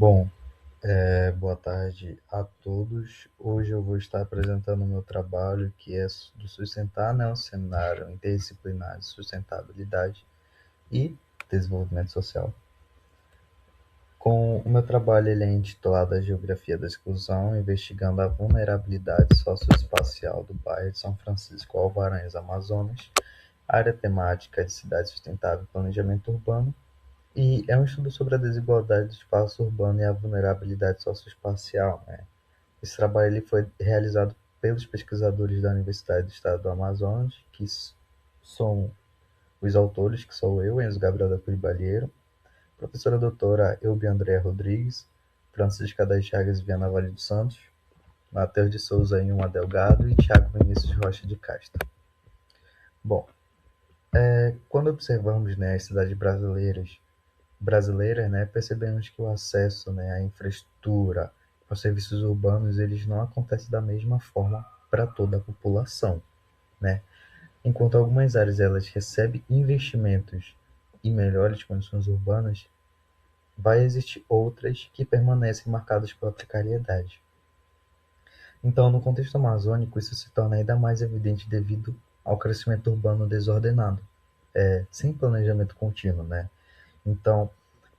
Bom, boa tarde a todos. Hoje eu vou estar apresentando o meu trabalho, que é do Sustentar, né, um seminário interdisciplinar de sustentabilidade e desenvolvimento social. Com o meu trabalho, ele é intitulado A Geografia da Exclusão, investigando a vulnerabilidade socioespacial do bairro de São Francisco, Alvaranhos, Amazonas, área temática de cidade sustentável e planejamento urbano. E é um estudo sobre a desigualdade do espaço urbano e a vulnerabilidade socioespacial, né? Esse trabalho ele foi realizado pelos pesquisadores da Universidade do Estado do Amazonas, que são os autores, que sou eu, Enzo Gabriel da Cunha Balheiro, professora doutora Elbi Andréa Rodrigues, Francisca das Chagas Viana Vale dos Santos, Matheus de Souza Inhuma Delgado e Tiago Vinícius Rocha de Castro. Bom, quando observamos, né, as cidades brasileiras, né, percebemos que o acesso, né, à infraestrutura, aos serviços urbanos, eles não acontecem da mesma forma para toda a população, né? Enquanto algumas áreas elas recebem investimentos e melhores condições urbanas, vai existir outras que permanecem marcadas pela precariedade. Então, no contexto amazônico, isso se torna ainda mais evidente devido ao crescimento urbano desordenado, sem planejamento contínuo, né? Então,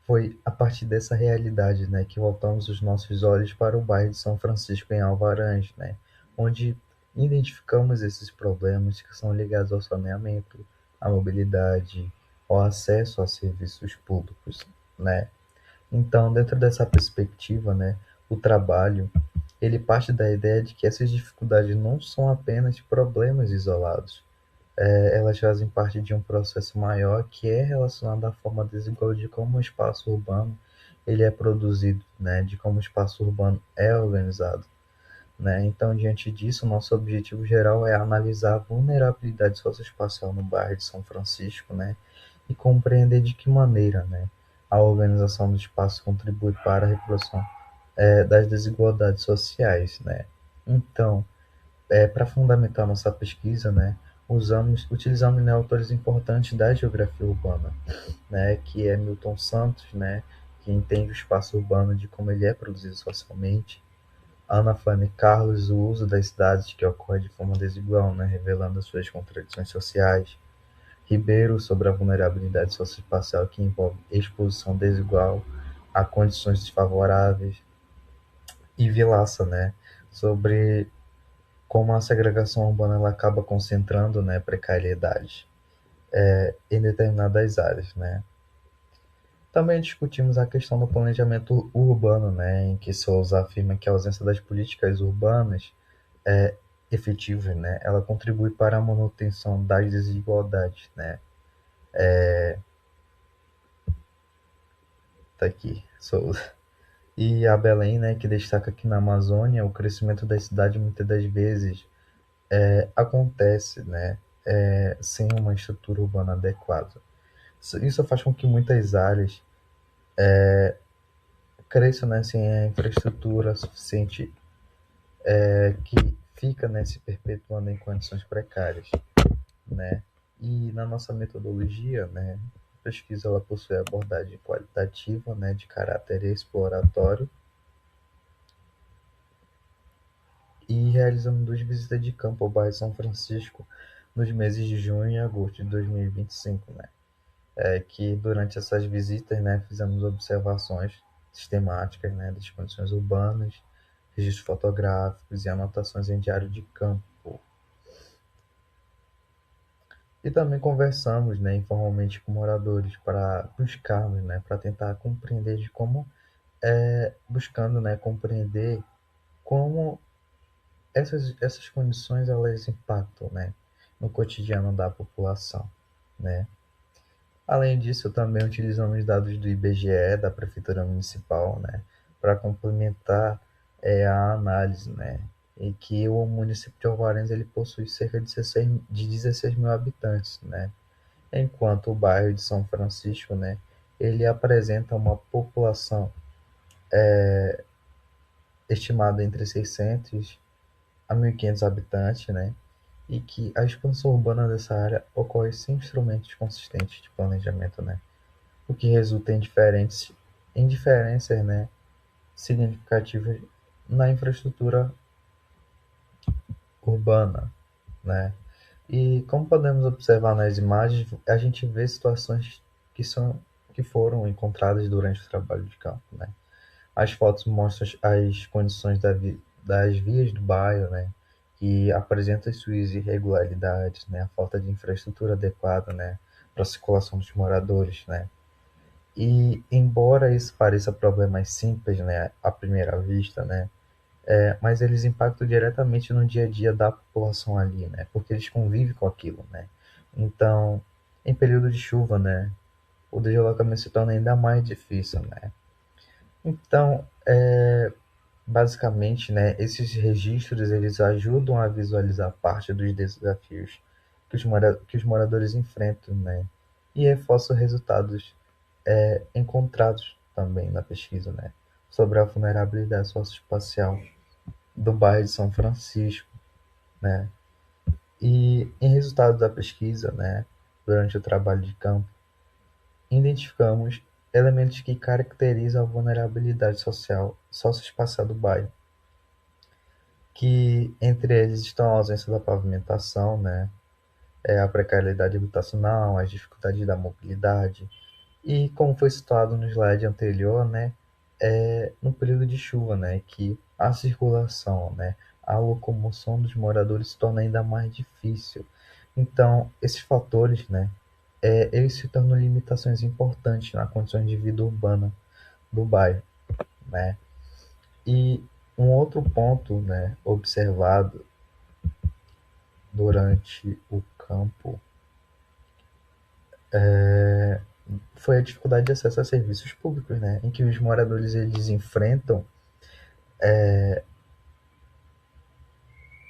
foi a partir dessa realidade, né, que voltamos os nossos olhos para o bairro de São Francisco, em Alvarães, né, onde identificamos esses problemas que são ligados ao saneamento, à mobilidade, ao acesso a serviços públicos, né. Então, dentro dessa perspectiva, né, o trabalho, ele parte da ideia de que essas dificuldades não são apenas problemas isolados, elas fazem parte de um processo maior que é relacionado à forma desigual de como o espaço urbano ele é produzido, né, de como o espaço urbano é organizado, né? Então, diante disso, nosso objetivo geral é analisar a vulnerabilidade socioespacial no bairro de São Francisco, né, e compreender de que maneira, né, a organização do espaço contribui para a reprodução das desigualdades sociais, né? Então, para fundamentar nossa pesquisa, né, utilizamos, né, autores importantes da geografia urbana, né, que é Milton Santos, né, que entende o espaço urbano de como ele é produzido socialmente, Ana Fanny Carlos, o uso das cidades que ocorre de forma desigual, né, revelando as suas contradições sociais, Ribeiro sobre a vulnerabilidade socioespacial que envolve exposição desigual a condições desfavoráveis, e Vilaça, né, sobre como a segregação urbana ela acaba concentrando, né, precariedade em determinadas áreas, né. Também discutimos a questão do planejamento urbano, né, em que Souza afirma que a ausência das políticas urbanas efetivas, né, ela contribui para a manutenção das desigualdades, né. Tá aqui, Souza. E a Belém, né, que destaca que na Amazônia o crescimento das cidades muitas das vezes acontece, né, sem uma estrutura urbana adequada. Isso faz com que muitas áreas cresçam, né, sem a infraestrutura suficiente que fica, né, se perpetuando em condições precárias, né? E na nossa metodologia, né, a pesquisa ela possui abordagem qualitativa, né, de caráter exploratório, e realizamos duas visitas de campo ao bairro São Francisco nos meses de junho e agosto de 2025, né? Que durante essas visitas, né, fizemos observações sistemáticas, né, das condições urbanas, registros fotográficos e anotações em diário de campo. E também conversamos, né, informalmente com moradores para buscarmos, né, para tentar compreender de como, buscando, né, compreender como essas condições elas impactam, né, no cotidiano da população, né. Além disso, também utilizamos dados do IBGE, da Prefeitura Municipal, né, para complementar a análise, né, em que o município de Alvarez ele possui cerca de 16 mil habitantes, né, enquanto o bairro de São Francisco, né, ele apresenta uma população estimada entre 600 a 1.500 habitantes, né, e que a expansão urbana dessa área ocorre sem instrumentos consistentes de planejamento, né, o que resulta em diferenças, né, significativas na infraestrutura urbana, né? E como podemos observar nas imagens, a gente vê situações que são que foram encontradas durante o trabalho de campo, né? As fotos mostram as condições das vias do bairro, né? Que apresentam suas irregularidades, né? A falta de infraestrutura adequada, né? Para a circulação dos moradores, né? E embora isso pareça problemas simples, né? À primeira vista, né? Mas eles impactam diretamente no dia a dia da população ali, né? Porque eles convivem com aquilo, né? Então, em período de chuva, né? O deslocamento se torna ainda mais difícil, né? Então, basicamente, né, esses registros eles ajudam a visualizar parte dos desafios que os moradores enfrentam, né, e reforçam resultados encontrados também na pesquisa, né, sobre a vulnerabilidade socioespacial do bairro de São Francisco, né, e em resultado da pesquisa, né, durante o trabalho de campo, identificamos elementos que caracterizam a vulnerabilidade social socioespacial do bairro, que entre eles estão a ausência da pavimentação, né, a precariedade habitacional, as dificuldades da mobilidade e, como foi citado no slide anterior, né, no período de chuva, né, que a circulação, né, a locomoção dos moradores se torna ainda mais difícil. Então, esses fatores, né, eles se tornam limitações importantes na condição de vida urbana do bairro, né. E um outro ponto, né, observado durante o campo foi a dificuldade de acesso a serviços públicos, né, em que os moradores eles enfrentam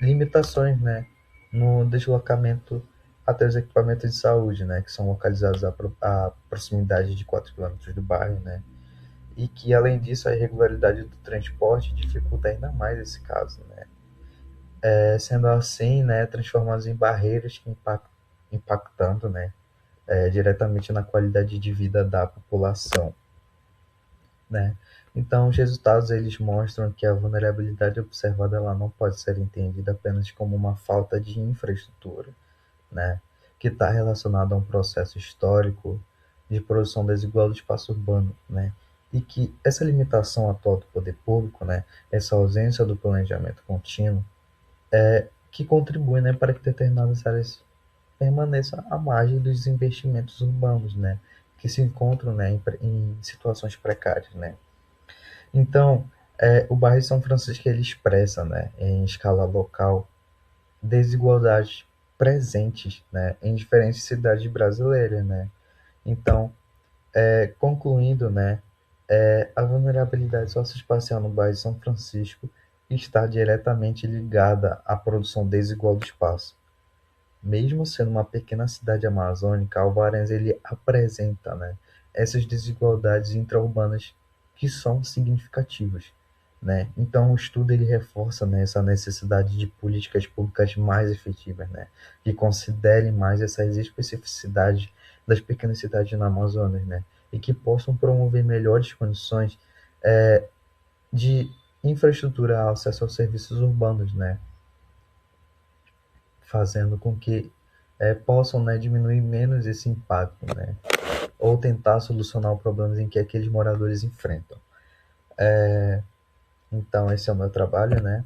limitações, né, no deslocamento até os equipamentos de saúde, né, que são localizados à proximidade de 4 quilômetros do bairro, né, e que além disso a irregularidade do transporte dificulta ainda mais esse caso, né, sendo assim, né, transformados em barreiras que impactando, né, diretamente na qualidade de vida da população, né? Então, os resultados eles mostram que a vulnerabilidade observada ela não pode ser entendida apenas como uma falta de infraestrutura, né? Que está relacionada a um processo histórico de produção desigual do espaço urbano, né? E que essa limitação atual do poder público, né? Essa ausência do planejamento contínuo, que contribui, né, para que determinadas áreas permaneçam à margem dos investimentos urbanos, né? Que se encontram, né, em situações precárias, né? Então, o bairro de São Francisco ele expressa, né, em escala local, desigualdades presentes, né, em diferentes cidades brasileiras, né. Então, concluindo, né, a vulnerabilidade socioespacial no bairro de São Francisco está diretamente ligada à produção desigual do espaço. Mesmo sendo uma pequena cidade amazônica, Alvarez ele apresenta, né, essas desigualdades intraurbanas que são significativas, né? Então o estudo ele reforça, né, essa necessidade de políticas públicas mais efetivas, né, que considerem mais essas especificidades das pequenas cidades na Amazônia, né, e que possam promover melhores condições de infraestrutura ao acesso aos serviços urbanos, né, fazendo com que possam, né, diminuir menos esse impacto, né, ou tentar solucionar os problemas em que aqueles moradores enfrentam. Então, esse é o meu trabalho, né?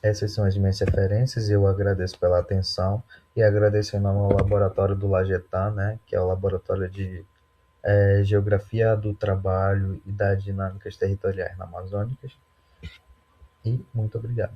Essas são as minhas referências e eu agradeço pela atenção e agradeço em nome ao laboratório do Lajetan, né, que é o laboratório de Geografia do Trabalho e das Dinâmicas Territoriais na Amazônicas. E muito obrigado.